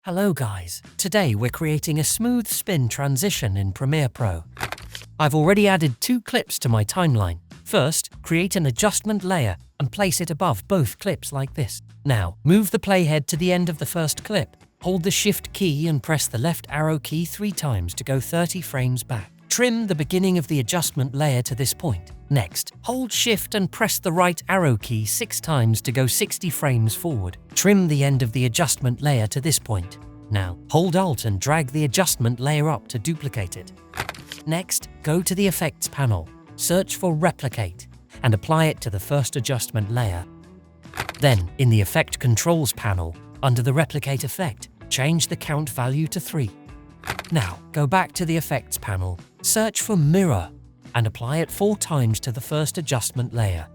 Hello guys, today we're creating a smooth spin transition in Premiere Pro. I've already added 2 clips to my timeline. First, create an adjustment layer and place it above both clips like this. Now, move the playhead to the end of the first clip. Hold the Shift key and press the left arrow key 3 times to go 30 frames back. Trim the beginning of the adjustment layer to this point. Next, hold Shift and press the right arrow key 6 times to go 60 frames forward. Trim the end of the adjustment layer to this point. Now, hold Alt and drag the adjustment layer up to duplicate it. Next, go to the Effects panel, search for Replicate, and apply it to the first adjustment layer. Then, in the Effect Controls panel, under the Replicate effect, change the count value to 3. Now, go back to the Effects panel, search for Mirror, and apply it 4 times to the first adjustment layer.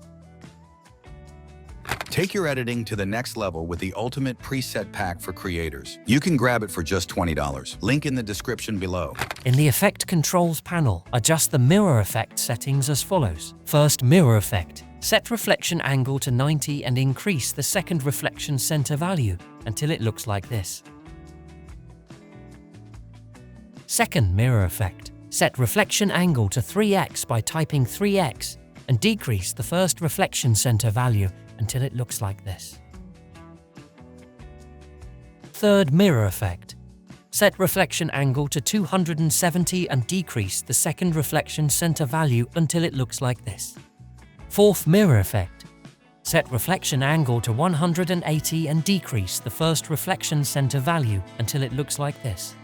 Take your editing to the next level with the Ultimate Preset Pack for creators. You can grab it for just $20. Link in the description below. In the Effect Controls panel, adjust the mirror effect settings as follows. First, mirror effect. Set reflection angle to 90 and increase the second reflection center value until it looks like this. Second, mirror effect. Set reflection angle to 3x by typing 3x and decrease the first reflection center value until it looks like this. Third, mirror effect. Set reflection angle to 270 and decrease the second reflection center value until it looks like this. Fourth, mirror effect. Set reflection angle to 180 and decrease the first reflection center value until it looks like this.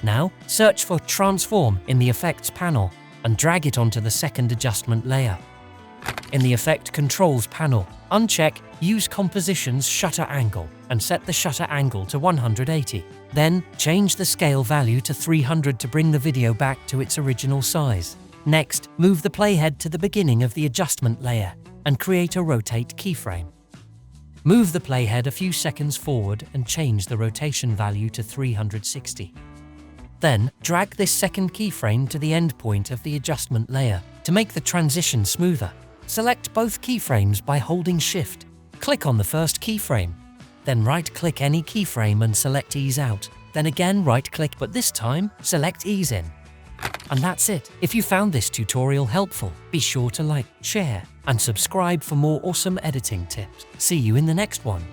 Now, search for Transform in the Effects panel and drag it onto the second adjustment layer. In the Effect Controls panel, uncheck Use Composition's Shutter Angle and set the shutter angle to 180. Then, change the scale value to 300 to bring the video back to its original size. Next, move the playhead to the beginning of the adjustment layer and create a rotate keyframe. Move the playhead a few seconds forward and change the rotation value to 360. Then, drag this second keyframe to the end point of the adjustment layer. To make the transition smoother, select both keyframes by holding Shift. Click on the first keyframe. Then right-click any keyframe and select Ease Out. Then again right-click, but this time select Ease In. And that's it. If you found this tutorial helpful, be sure to like, share, and subscribe for more awesome editing tips. See you in the next one.